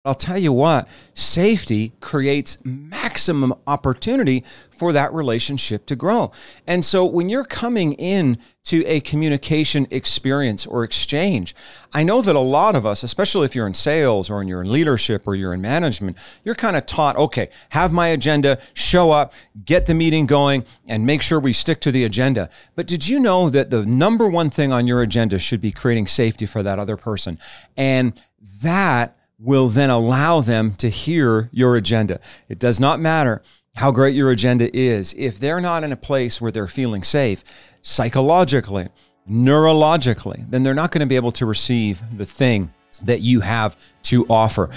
I'll tell you what, safety creates maximum opportunity for that relationship to grow. And so when you're coming in to a communication experience or exchange, I know that a lot of us, especially if you're in sales or you're in leadership or you're in management, you're kind of taught, okay, have my agenda, show up, get the meeting going, and make sure we stick to the agenda. But did you know that the number one thing on your agenda should be creating safety for that other person? And that will then allow them to hear your agenda. It does not matter how great your agenda is. If they're not in a place where they're feeling safe, psychologically, neurologically, then they're not going to be able to receive the thing that you have to offer.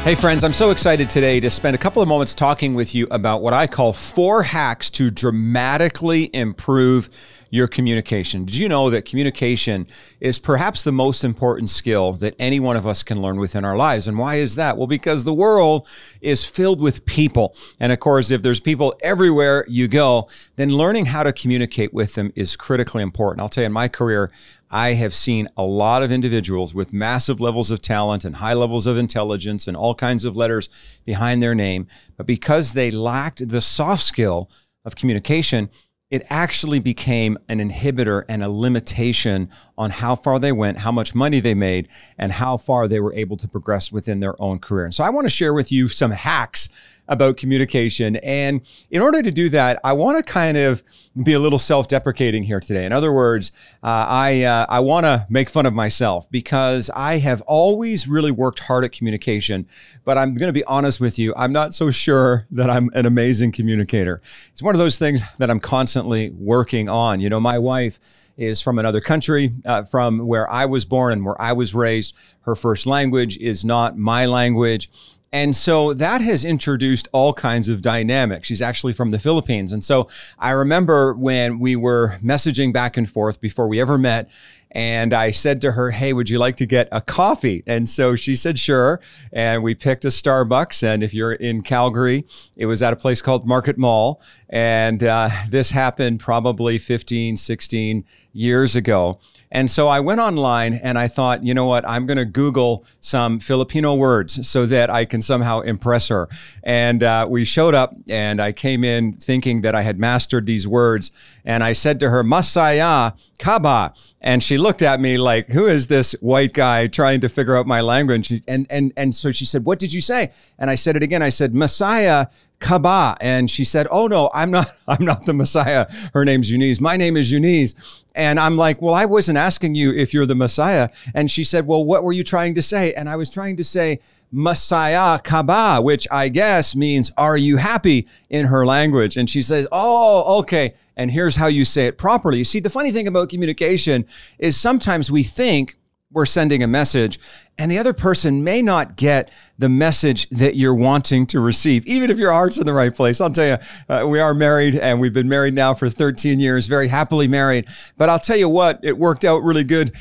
Hey friends, I'm so excited today to spend a couple of moments talking with you about what I call 4 hacks to dramatically improve your communication. Did you know that communication is perhaps the most important skill that any one of us can learn within our lives? And why is that? Well, because the world is filled with people. And of course, if there's people everywhere you go, then learning how to communicate with them is critically important. I'll tell you, in my career, I have seen a lot of individuals with massive levels of talent and high levels of intelligence and all kinds of letters behind their name. But because they lacked the soft skill of communication, it actually became an inhibitor and a limitation on how far they went, how much money they made, and how far they were able to progress within their own career. And so I want to share with you some hacks about communication. And in order to do that, I want to kind of be a little self-deprecating here today. In other words, I want to make fun of myself because I have always really worked hard at communication, but I'm going to be honest with you, I'm not so sure that I'm an amazing communicator. It's one of those things that I'm constantly working on. You know, my wife is from another country, from where I was born and where I was raised. Her first language is not my language. And so that has introduced all kinds of dynamics. She's actually from the Philippines. And so I remember when we were messaging back and forth before we ever met, and I said to her, hey, would you like to get a coffee? And so she said, sure. And we picked a Starbucks. And if you're in Calgary, it was at a place called Market Mall. And this happened probably 15, 16 years ago. And so I went online and I thought, you know what, I'm going to Google some Filipino words so that I can somehow impress her. And we showed up and I came in thinking that I had mastered these words. And I said to her, masaya ka ba? And she looked at me like, who is this white guy trying to figure out my language? And so she said, what did you say? And I said it again. I said, Messiah ka ba? And she said, oh no, I'm not the Messiah. Her name's Eunice. My name is Eunice. And I'm like, well, I wasn't asking you if you're the Messiah. And she said, well, what were you trying to say? And I was trying to say, Messiah ka ba, which I guess means, are you happy in her language? And she says, oh, okay. And here's how you say it properly. You see, the funny thing about communication is sometimes we think we're sending a message and the other person may not get the message that you're wanting to receive, even if your heart's in the right place. I'll tell you, we are married and we've been married now for 13 years, very happily married. But I'll tell you what, it worked out really good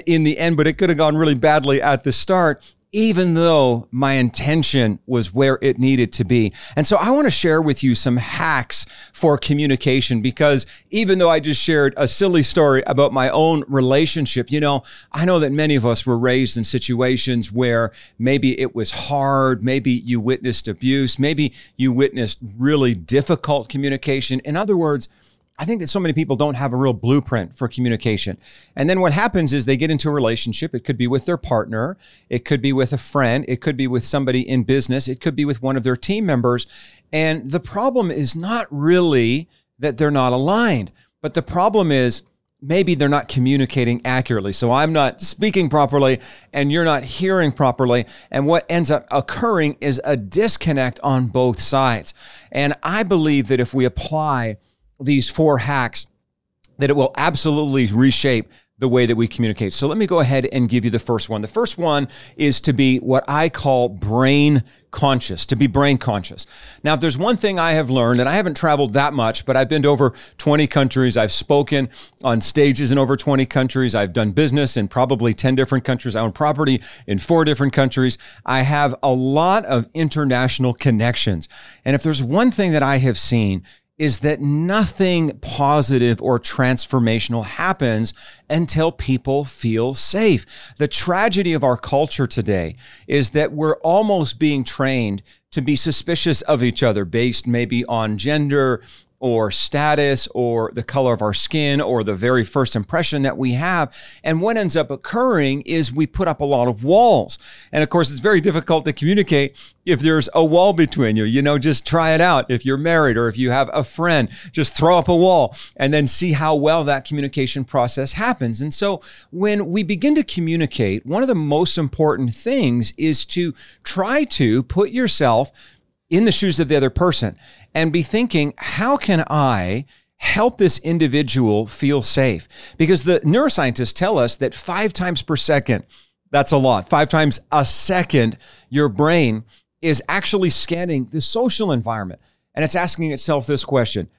in the end, but it could have gone really badly at the start, even though my intention was where it needed to be. And so I want to share with you some hacks for communication, because even though I just shared a silly story about my own relationship, you know, I know that many of us were raised in situations where maybe it was hard, maybe you witnessed abuse, maybe you witnessed really difficult communication. In other words, I think that so many people don't have a real blueprint for communication. And then what happens is they get into a relationship. It could be with their partner. It could be with a friend. It could be with somebody in business. It could be with one of their team members. And the problem is not really that they're not aligned, but the problem is maybe they're not communicating accurately. So I'm not speaking properly and you're not hearing properly. And what ends up occurring is a disconnect on both sides. And I believe that if we apply these 4 hacks, that it will absolutely reshape the way that we communicate. So let me go ahead and give you the first one. The first one is to be what I call brain conscious, to be brain conscious. Now, if there's one thing I have learned, and I haven't traveled that much, but I've been to over 20 countries. I've spoken on stages in over 20 countries. I've done business in probably 10 different countries. I own property in 4 different countries. I have a lot of international connections. And if there's one thing that I have seen is that nothing positive or transformational happens until people feel safe. The tragedy of our culture today is that we're almost being trained to be suspicious of each other based maybe on gender or status or the color of our skin or the very first impression that we have. And what ends up occurring is we put up a lot of walls. And of course, it's very difficult to communicate if there's a wall between you. You know, just try it out. If you're married or if you have a friend, just throw up a wall and then see how well that communication process happens. And so when we begin to communicate, one of the most important things is to try to put yourself in the shoes of the other person and be thinking, how can I help this individual feel safe? Because the neuroscientists tell us that 5 times per second, that's a lot, 5 times a second, your brain is actually scanning the social environment. And it's asking itself this question: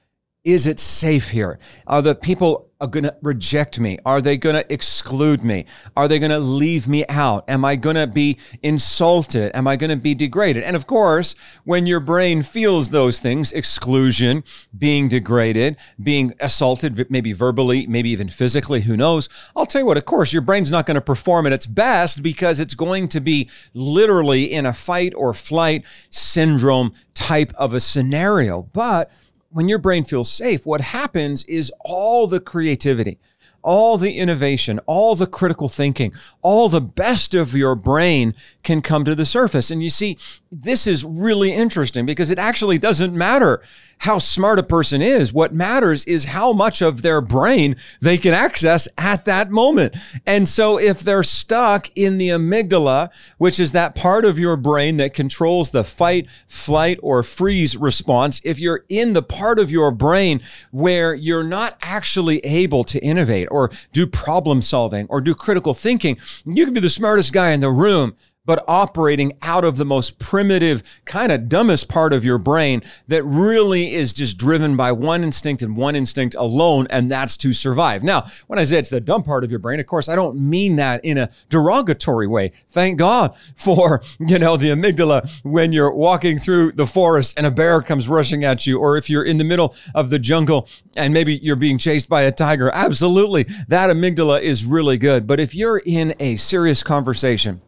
is it safe here? Are the people going to reject me? Are they going to exclude me? Are they going to leave me out? Am I going to be insulted? Am I going to be degraded? And of course, when your brain feels those things, exclusion, being degraded, being assaulted, maybe verbally, maybe even physically, who knows? I'll tell you what, of course, your brain's not going to perform at its best because it's going to be literally in a fight or flight syndrome type of a scenario. But when your brain feels safe, what happens is all the creativity, all the innovation, all the critical thinking, all the best of your brain can come to the surface. And you see, this is really interesting because it actually doesn't matter how smart a person is. What matters is how much of their brain they can access at that moment. And so if they're stuck in the amygdala, which is that part of your brain that controls the fight, flight, or freeze response, if you're in the part of your brain where you're not actually able to innovate or do problem solving or do critical thinking, you can be the smartest guy in the room, but operating out of the most primitive, kind of dumbest part of your brain that really is just driven by one instinct and one instinct alone, and that's to survive. Now, when I say it's the dumb part of your brain, of course, I don't mean that in a derogatory way. Thank God for, the amygdala when you're walking through the forest and a bear comes rushing at you, or if you're in the middle of the jungle and maybe you're being chased by a tiger. Absolutely, that amygdala is really good. But if you're in a serious conversation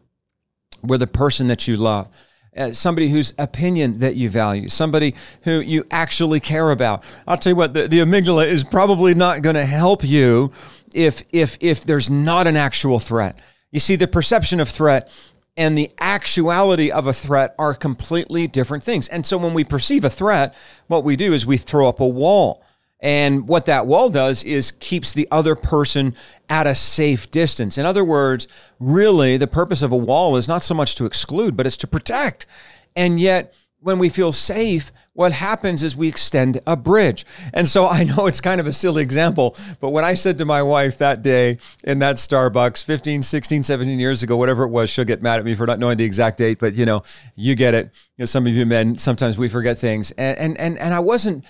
with a person that you love, somebody whose opinion that you value, somebody who you actually care about, I'll tell you what, the amygdala is probably not going to help you if there's not an actual threat. You see, the perception of threat and the actuality of a threat are completely different things. And so when we perceive a threat, what we do is we throw up a wall. And what that wall does is keeps the other person at a safe distance. In other words, really, the purpose of a wall is not so much to exclude, but it's to protect. And yet, when we feel safe, what happens is we extend a bridge. And so I know it's kind of a silly example, but when I said to my wife that day in that Starbucks 15, 16, 17 years ago, whatever it was, she'll get mad at me for not knowing the exact date, but you get it. Some of you men, sometimes we forget things. And I wasn't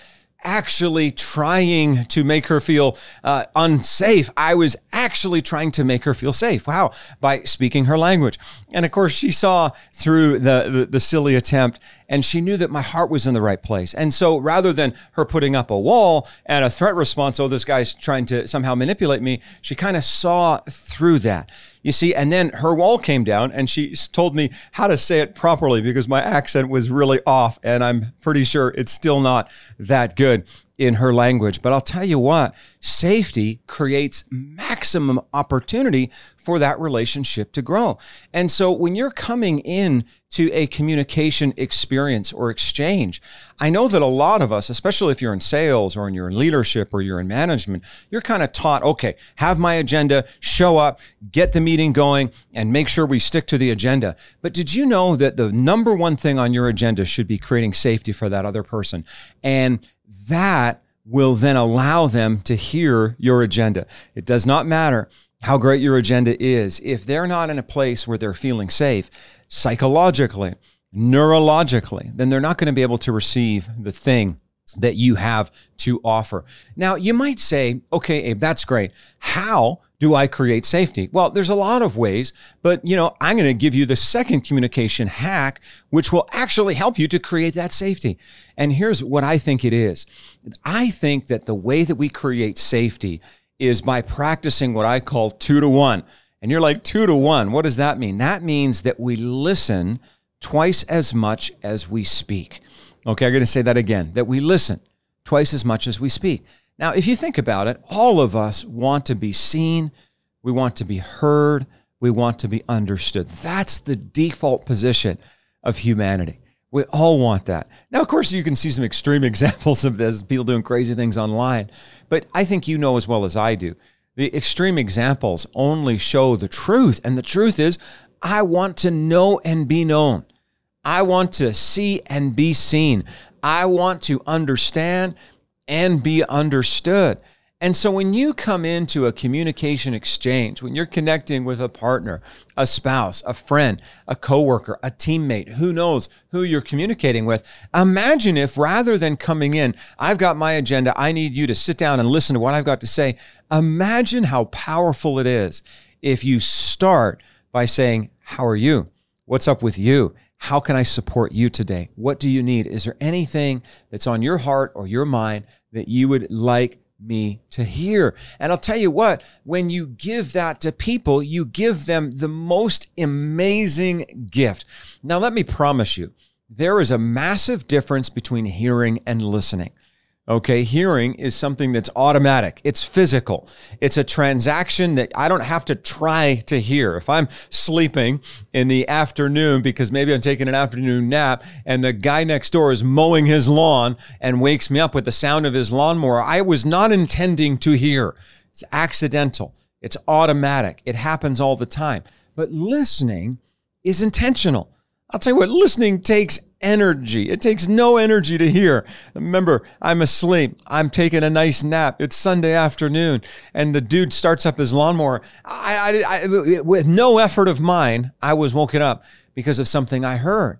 actually trying to make her feel unsafe. I was actually trying to make her feel safe. Wow. By speaking her language. And of course, she saw through the silly attempt, and she knew that my heart was in the right place. And so rather than her putting up a wall and a threat response, oh, this guy's trying to somehow manipulate me, she kind of saw through that. You see, and then her wall came down and she told me how to say it properly because my accent was really off, and I'm pretty sure it's still not that good in her language. But I'll tell you what, safety creates maximum opportunity for that relationship to grow. And so when you're coming in to a communication experience or exchange, I know that a lot of us, especially if you're in sales or you're in leadership or you're in management, you're kind of taught, okay, have my agenda, show up, get the meeting going, and make sure we stick to the agenda. But did you know that the number one thing on your agenda should be creating safety for that other person? And that will then allow them to hear your agenda. It does not matter how great your agenda is. If they're not in a place where they're feeling safe, psychologically, neurologically, then they're not going to be able to receive the thing that you have to offer. Now, you might say, okay, Abe, that's great. How do I create safety? Well, there's a lot of ways, but I'm going to give you the second communication hack, which will actually help you to create that safety. And here's what I think it is. I think that the way that we create safety is by practicing what I call 2-to-1. And you're like, 2-to-1, what does that mean? That means that we listen twice as much as we speak. Okay, I'm going to say that again, that we listen twice as much as we speak. Now, if you think about it, all of us want to be seen, we want to be heard, we want to be understood. That's the default position of humanity. We all want that. Now, of course, you can see some extreme examples of this, people doing crazy things online, but I think you know as well as I do, the extreme examples only show the truth, and the truth is, I want to know and be known. I want to see and be seen. I want to understand and be understood. And so when you come into a communication exchange, when you're connecting with a partner, a spouse, a friend, a coworker, a teammate, who knows who you're communicating with, imagine if rather than coming in, I've got my agenda, I need you to sit down and listen to what I've got to say. Imagine how powerful it is if you start by saying, how are you? What's up with you? How can I support you today? What do you need? Is there anything that's on your heart or your mind that you would like me to hear? And I'll tell you what, when you give that to people, you give them the most amazing gift. Now, let me promise you, there is a massive difference between hearing and listening. Okay, hearing is something that's automatic. It's physical. It's a transaction that I don't have to try to hear. If I'm sleeping in the afternoon because maybe I'm taking an afternoon nap and the guy next door is mowing his lawn and wakes me up with the sound of his lawnmower, I was not intending to hear. It's accidental. It's automatic. It happens all the time. But listening is intentional. I'll tell you what, listening takes energy. It takes no energy to hear. Remember, I'm asleep. I'm taking a nice nap. It's Sunday afternoon, and the dude starts up his lawnmower. With no effort of mine, I was woken up because of something I heard.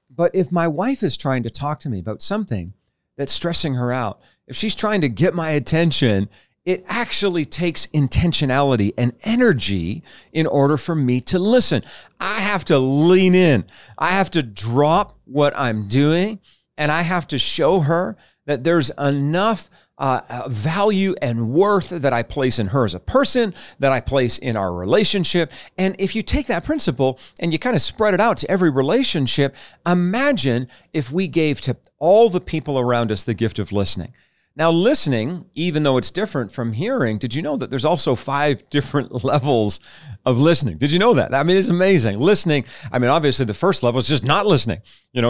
But if my wife is trying to talk to me about something that's stressing her out, if she's trying to get my attention, it actually takes intentionality and energy in order for me to listen. I have to lean in. I have to drop what I'm doing, and I have to show her that there's enough value and worth that I place in her as a person, that I place in our relationship. And if you take that principle and you kind of spread it out to every relationship, imagine if we gave to all the people around us the gift of listening. Now, listening, even though it's different from hearing, did you know that there's also 5 different levels of listening? Did you know that? I mean, it's amazing. Listening, I mean, obviously the first level is just not listening.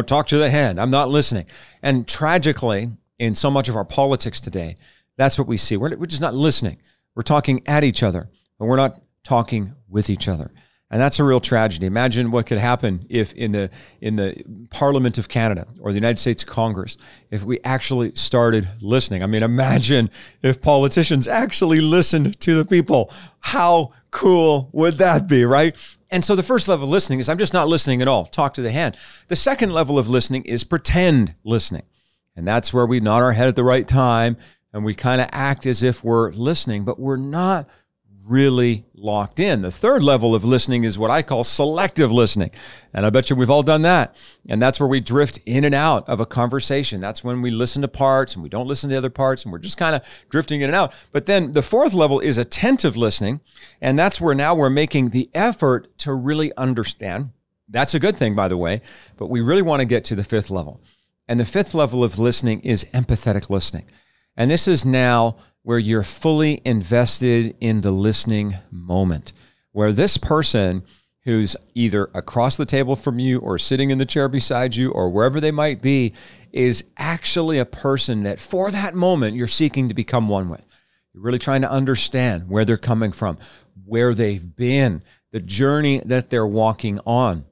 Talk to the hand. I'm not listening. And tragically, in so much of our politics today, that's what we see. We're just not listening. We're talking at each other, but we're not talking with each other. And that's a real tragedy. Imagine what could happen if in the Parliament of Canada or the United States Congress, if we actually started listening. I mean, imagine if politicians actually listened to the people. How cool would that be, right? And so the first level of listening is I'm just not listening at all. Talk to the hand. The second level of listening is pretend listening. And that's where we nod our head at the right time and we kind of act as if we're listening, but we're not really locked in. The third level of listening is what I call selective listening. And I bet you we've all done that. And that's where we drift in and out of a conversation. That's when we listen to parts and we don't listen to other parts and we're just kind of drifting in and out. But then the fourth level is attentive listening. And that's where now we're making the effort to really understand. That's a good thing, by the way, but we really want to get to the fifth level. And the fifth level of listening is empathetic listening. And this is now where you're fully invested in the listening moment, where this person who's either across the table from you or sitting in the chair beside you or wherever they might be is actually a person that for that moment you're seeking to become one with. You're really trying to understand where they're coming from, where they've been, the journey that they're walking on.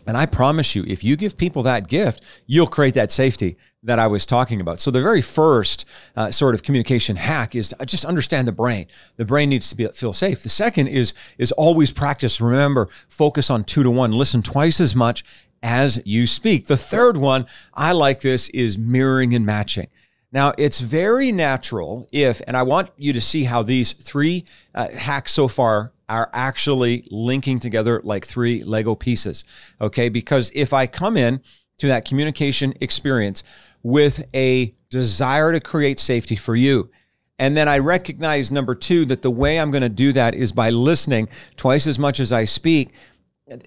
And I promise you, if you give people that gift, you'll create that safety that I was talking about. So the very first sort of communication hack is to just understand the brain. The brain needs to feel safe. The second is always practice. Remember, focus on 2-to-1. Listen twice as much as you speak. The third one, I like this, is mirroring and matching. Now, it's very natural and I want you to see how these three hacks so far are actually linking together like three Lego pieces, okay? Because if I come in to that communication experience with a desire to create safety for you, and then I recognize, number two, that the way I'm going to do that is by listening twice as much as I speak,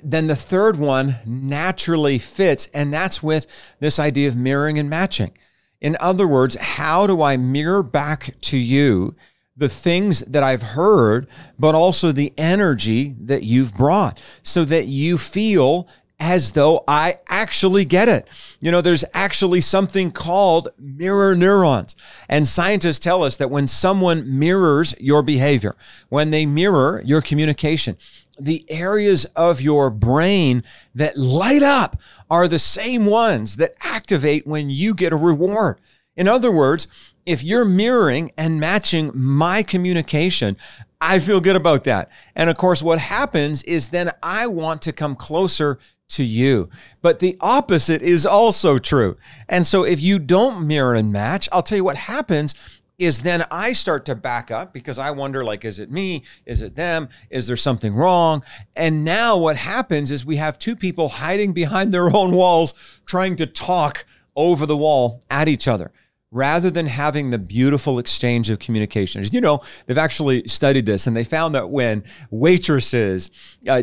then the third one naturally fits, and that's with this idea of mirroring and matching. In other words, how do I mirror back to you the things that I've heard, but also the energy that you've brought so that you feel as though I actually get it. You know, there's actually something called mirror neurons. And scientists tell us that when someone mirrors your behavior, when they mirror your communication, the areas of your brain that light up are the same ones that activate when you get a reward. In other words, if you're mirroring and matching my communication, I feel good about that. And of course, what happens is then I want to come closer to you. But the opposite is also true. And so if you don't mirror and match, I'll tell you what happens is then I start to back up because I wonder, like, is it me? Is it them? Is there something wrong? And now what happens is we have two people hiding behind their own walls trying to talk over the wall at each other, rather than having the beautiful exchange of communication. You know, they've actually studied this, and they found that when waitresses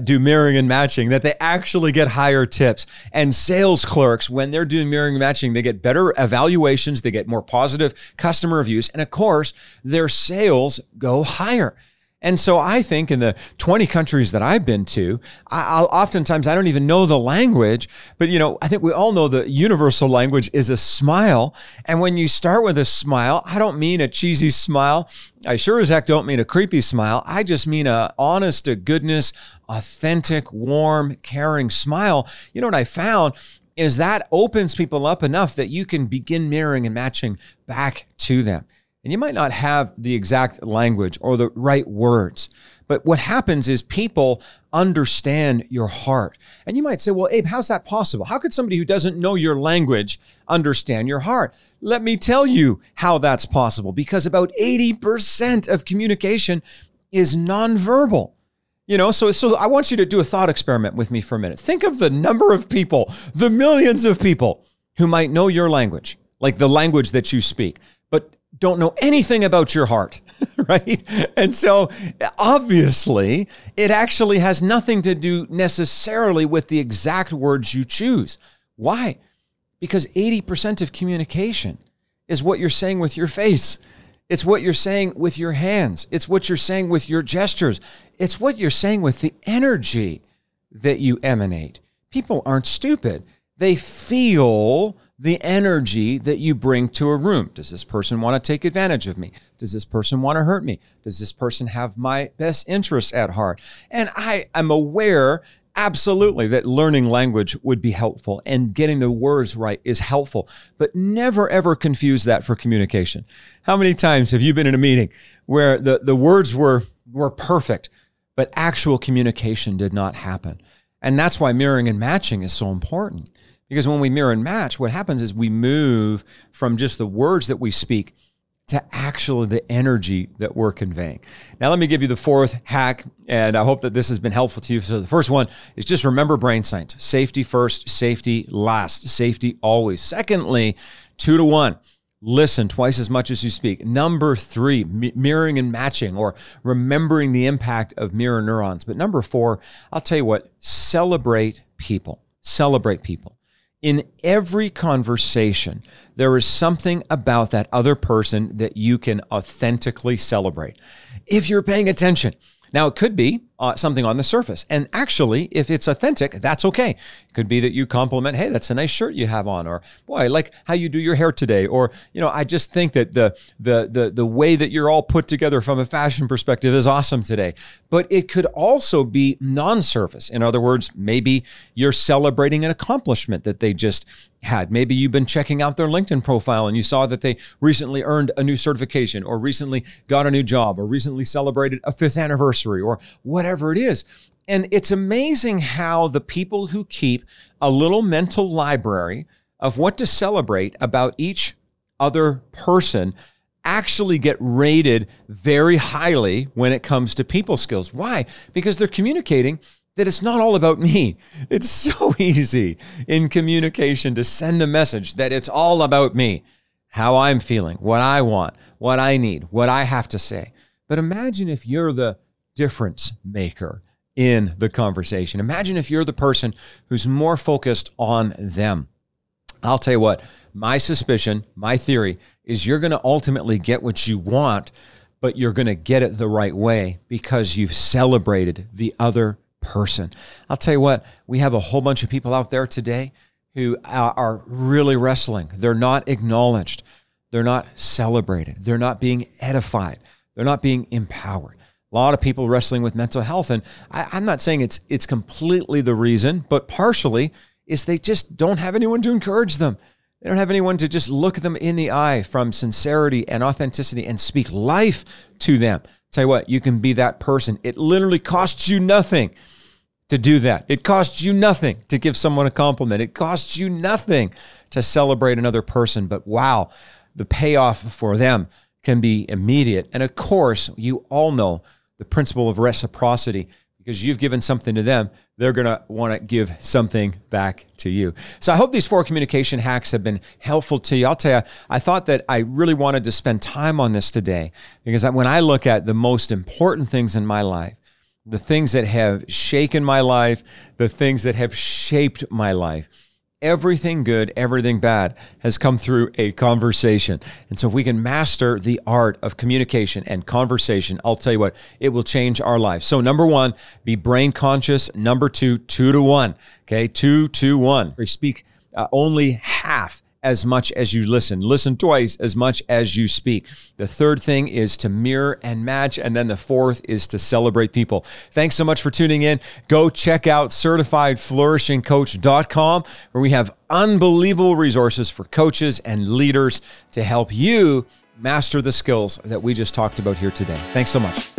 do mirroring and matching, that they actually get higher tips. And sales clerks, when they're doing mirroring and matching, they get better evaluations, they get more positive customer reviews, and of course, their sales go higher. And so I think in the 20 countries that I've been to, oftentimes I don't even know the language, but you know, I think we all know the universal language is a smile. And when you start with a smile, I don't mean a cheesy smile. I sure as heck don't mean a creepy smile. I just mean a honest to goodness, authentic, warm, caring smile. You know what I found is that opens people up enough that you can begin mirroring and matching back to them. And you might not have the exact language or the right words, but what happens is people understand your heart. And you might say, well, Abe, how's that possible? How could somebody who doesn't know your language understand your heart? Let me tell you how that's possible, because about 80% of communication is nonverbal. You know, so I want you to do a thought experiment with me for a minute. Think of the number of people, the millions of people who might know your language, like the language that you speak, but don't know anything about your heart, right? And so obviously it actually has nothing to do necessarily with the exact words you choose. Why? Because 80% of communication is what you're saying with your face. It's what you're saying with your hands. It's what you're saying with your gestures. It's what you're saying with the energy that you emanate. People aren't stupid. They feel the energy that you bring to a room. Does this person want to take advantage of me? Does this person want to hurt me? Does this person have my best interests at heart? And I am aware, absolutely, that learning language would be helpful and getting the words right is helpful, but never ever confuse that for communication. How many times have you been in a meeting where the words were perfect, but actual communication did not happen? And that's why mirroring and matching is so important. Because when we mirror and match, what happens is we move from just the words that we speak to actually the energy that we're conveying. Now, let me give you the fourth hack, and I hope that this has been helpful to you. So the first one is just remember brain science. Safety first, safety last, safety always. Secondly, 2 to 1. Listen twice as much as you speak. Number 3, mirroring and matching, or remembering the impact of mirror neurons. But number 4, I'll tell you what, celebrate people. Celebrate people. In every conversation, there is something about that other person that you can authentically celebrate if you're paying attention. Now, it could be something on the surface. And actually, if it's authentic, that's okay. It could be that you compliment, hey, that's a nice shirt you have on, or boy, I like how you do your hair today. Or, you know, I just think that the way that you're all put together from a fashion perspective is awesome today. But it could also be non-surface. In other words, maybe you're celebrating an accomplishment that they just had. Maybe you've been checking out their LinkedIn profile and you saw that they recently earned a new certification, or recently got a new job, or recently celebrated a 5th anniversary, or whatever it is. And it's amazing how the people who keep a little mental library of what to celebrate about each other person actually get rated very highly when it comes to people skills. Why? Because they're communicating that it's not all about me. It's so easy in communication to send the message that it's all about me, how I'm feeling, what I want, what I need, what I have to say. But imagine if you're the difference maker in the conversation. Imagine if you're the person who's more focused on them. I'll tell you what, my suspicion, my theory is you're going to ultimately get what you want, but you're going to get it the right way because you've celebrated the other person. I'll tell you what, we have a whole bunch of people out there today who are really wrestling. They're not acknowledged. They're not celebrated. They're not being edified. They're not being empowered. A lot of people wrestling with mental health. And I'm not saying it's completely the reason, but partially is they just don't have anyone to encourage them. They don't have anyone to just look them in the eye from sincerity and authenticity and speak life to them. Tell you what, you can be that person. It literally costs you nothing to do that. It costs you nothing to give someone a compliment. It costs you nothing to celebrate another person. But wow, the payoff for them can be immediate. And of course, you all know the principle of reciprocity. Because you've given something to them, they're going to want to give something back to you. So I hope these 4 communication hacks have been helpful to you. I'll tell you, I thought that I really wanted to spend time on this today because when I look at the most important things in my life, the things that have shaken my life, the things that have shaped my life, everything good, everything bad has come through a conversation. And so if we can master the art of communication and conversation, I'll tell you what, it will change our lives. So number 1, be brain conscious. Number 2, 2 to 1. Okay, 2 to 1. We speak only half as much as you listen. Listen twice as much as you speak. The third thing is to mirror and match. And then the fourth is to celebrate people. Thanks so much for tuning in. Go check out certifiedflourishingcoach.com, where we have unbelievable resources for coaches and leaders to help you master the skills that we just talked about here today. Thanks so much.